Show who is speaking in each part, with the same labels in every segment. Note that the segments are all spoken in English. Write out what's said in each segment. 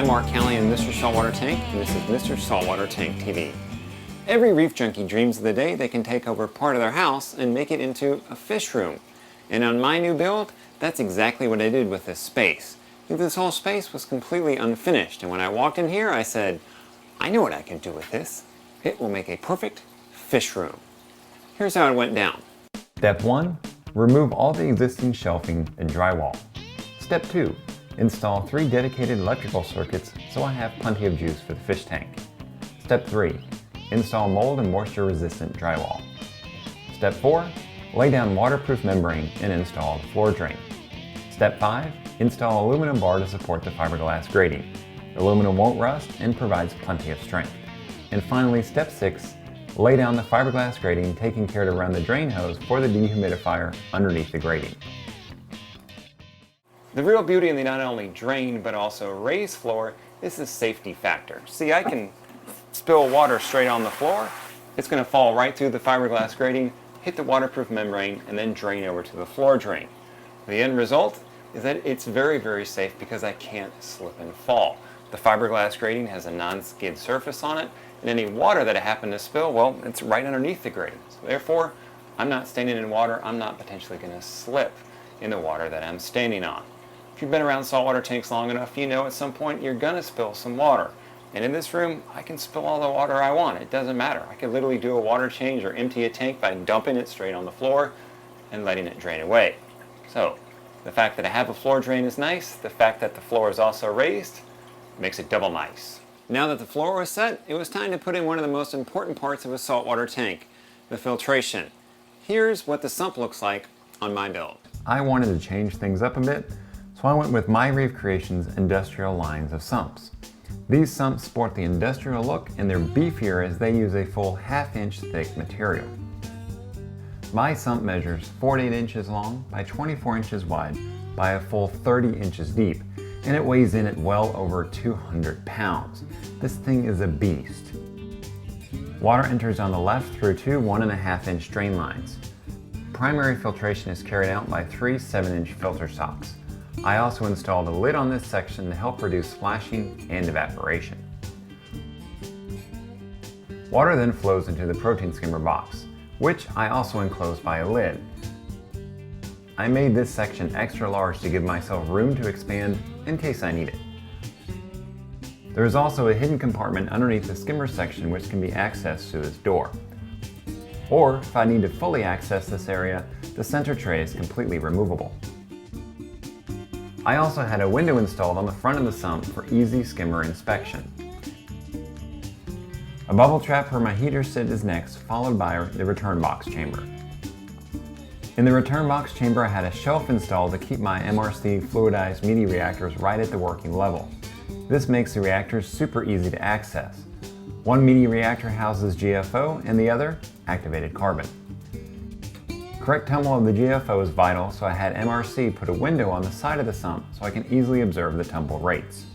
Speaker 1: I'm Mark Callie in Mr. Saltwater Tank, and this is Mr. Saltwater Tank TV. Every reef junkie dreams of the day they can take over part of their house and make it into a fish room. And on my new build, that's exactly what I did with this space. This whole space was completely unfinished, and when I walked in here, I said, I know what I can do with this. It will make a perfect fish room. Here's how it went down.
Speaker 2: Step 1. Remove all the existing shelving and drywall. Step 2. Install 3 dedicated electrical circuits so I have plenty of juice for the fish tank. Step 3. Install mold and moisture resistant drywall. Step 4. Lay down waterproof membrane and install the floor drain. Step 5. Install aluminum bar to support the fiberglass grating. Aluminum won't rust and provides plenty of strength. And finally, step 6. Lay down the fiberglass grating, taking care to run the drain hose for the dehumidifier underneath the grating.
Speaker 1: The real beauty in the not only drain but also raised floor is the safety factor. See, I can spill water straight on the floor. It's going to fall right through the fiberglass grating, hit the waterproof membrane, and then drain over to the floor drain. The end result is that it's very, very safe because I can't slip and fall. The fiberglass grating has a non-skid surface on it, and any water that I happen to spill, well, it's right underneath the grating. So therefore, I'm not standing in water. I'm not potentially going to slip in the water that I'm standing on. If you've been around saltwater tanks long enough, you know at some point you're going to spill some water. And in this room, I can spill all the water I want. It doesn't matter. I can literally do a water change or empty a tank by dumping it straight on the floor and letting it drain away. So, the fact that I have a floor drain is nice. The fact that the floor is also raised makes it double nice. Now that the floor was set, it was time to put in one of the most important parts of a saltwater tank, the filtration. Here's what the sump looks like on my build.
Speaker 2: I wanted to change things up a bit, so I went with My Reef Creations industrial lines of sumps. These sumps sport the industrial look and they're beefier as they use a full 1/2 inch thick material. My sump measures 48 inches long by 24 inches wide by a full 30 inches deep, and it weighs in at well over 200 pounds. This thing is a beast. Water enters on the left through two 1.5 inch drain lines. Primary filtration is carried out by 3 7-inch filter socks. I also installed a lid on this section to help reduce splashing and evaporation. Water then flows into the protein skimmer box, which I also enclosed by a lid. I made this section extra large to give myself room to expand in case I need it. There is also a hidden compartment underneath the skimmer section which can be accessed through this door. Or, if I need to fully access this area, the center tray is completely removable. I also had a window installed on the front of the sump for easy skimmer inspection. A bubble trap where my heater sit is next, followed by the return box chamber. In the return box chamber, I had a shelf installed to keep my MRC fluidized media reactors right at the working level. This makes the reactors super easy to access. One media reactor houses GFO and the other activated carbon. Correct tumble of the GFO is vital, so I had MRC put a window on the side of the sump so I can easily observe the tumble rates.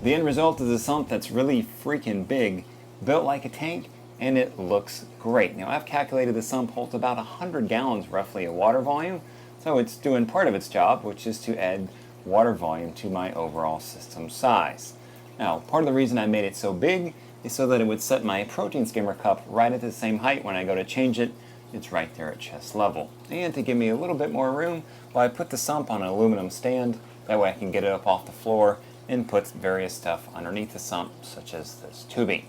Speaker 1: The end result is a sump that's really freaking big, built like a tank, and it looks great. Now I've calculated the sump holds about 100 gallons roughly of water volume, so it's doing part of its job, which is to add water volume to my overall system size. Now, part of the reason I made it so big is so that it would set my protein skimmer cup right at the same height when I go to change it. It's right there at chest level. And to give me a little bit more room, well, I put the sump on an aluminum stand. That way I can get it up off the floor and put various stuff underneath the sump, such as this tubing.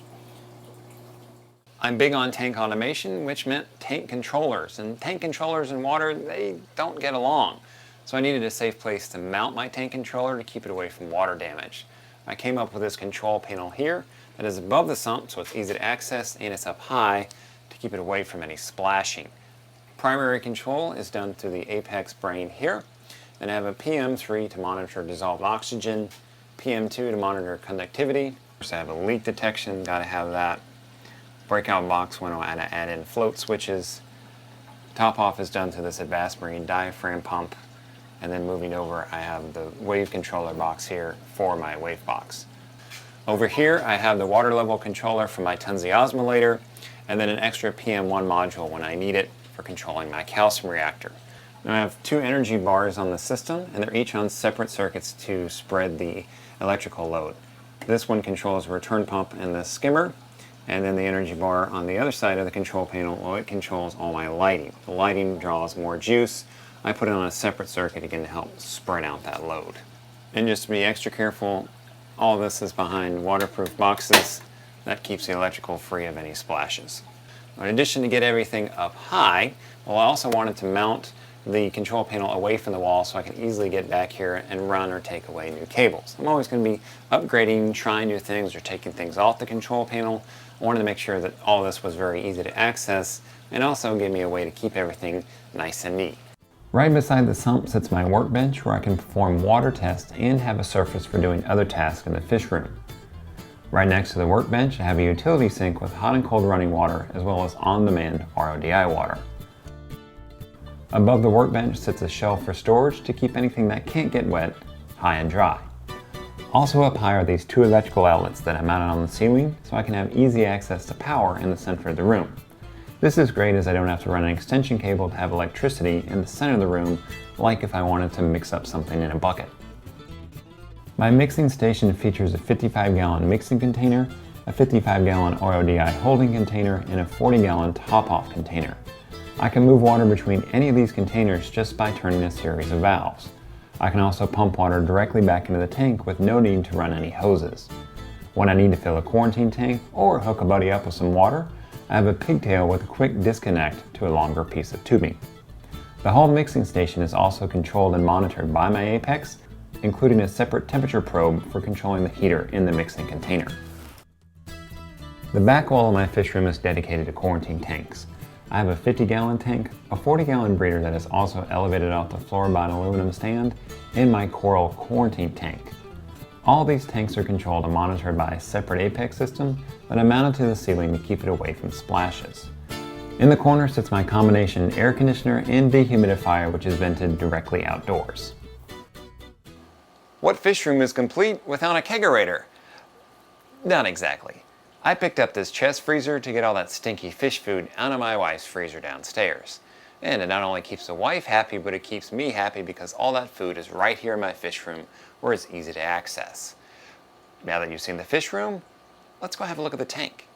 Speaker 1: I'm big on tank automation, which meant tank controllers. And tank controllers and water, they don't get along. So I needed a safe place to mount my tank controller to keep it away from water damage. I came up with this control panel here that is above the sump, so it's easy to access, and it's up high to keep it away from any splashing. Primary control is done through the Apex brain here. Then I have a PM3 to monitor dissolved oxygen, PM2 to monitor conductivity. First I have a leak detection, gotta have that. Breakout box when I add in float switches. Top off is done through this advanced marine diaphragm pump. And then moving over, I have the wave controller box here for my wave box. Over here, I have the water level controller for my Tunzi osmolator, and then an extra PM1 module when I need it for controlling my calcium reactor. Now I have two energy bars on the system, and they're each on separate circuits to spread the electrical load. This one controls the return pump and the skimmer, and then the energy bar on the other side of the control panel, well, it controls all my lighting. The lighting draws more juice. I put it on a separate circuit again to help spread out that load. And just to be extra careful, all this is behind waterproof boxes. That keeps the electrical free of any splashes. In addition to get everything up high, well, I also wanted to mount the control panel away from the wall so I can easily get back here and run or take away new cables. I'm always going to be upgrading, trying new things, or taking things off the control panel. I wanted to make sure that all this was very easy to access and also give me a way to keep everything nice and neat.
Speaker 2: Right beside the sump sits my workbench where I can perform water tests and have a surface for doing other tasks in the fish room. Right next to the workbench I have a utility sink with hot and cold running water as well as on-demand RODI water. Above the workbench sits a shelf for storage to keep anything that can't get wet high and dry. Also up high are these two electrical outlets that I mounted on the ceiling so I can have easy access to power in the center of the room. This is great as I don't have to run an extension cable to have electricity in the center of the room like if I wanted to mix up something in a bucket. My mixing station features a 55-gallon mixing container, a 55-gallon RODI holding container, and a 40-gallon top-off container. I can move water between any of these containers just by turning a series of valves. I can also pump water directly back into the tank with no need to run any hoses. When I need to fill a quarantine tank or hook a buddy up with some water, I have a pigtail with a quick disconnect to a longer piece of tubing. The whole mixing station is also controlled and monitored by my Apex, including a separate temperature probe for controlling the heater in the mixing container. The back wall of my fish room is dedicated to quarantine tanks. I have a 50-gallon tank, a 40-gallon breeder that is also elevated off the floor by an aluminum stand, and my coral quarantine tank. All these tanks are controlled and monitored by a separate Apex system that I mounted to the ceiling to keep it away from splashes. In the corner sits my combination air conditioner and dehumidifier, which is vented directly outdoors.
Speaker 1: What fish room is complete without a kegerator? Not exactly. I picked up this chest freezer to get all that stinky fish food out of my wife's freezer downstairs. And it not only keeps the wife happy, but it keeps me happy because all that food is right here in my fish room where it's easy to access. Now that you've seen the fish room, let's go have a look at the tank.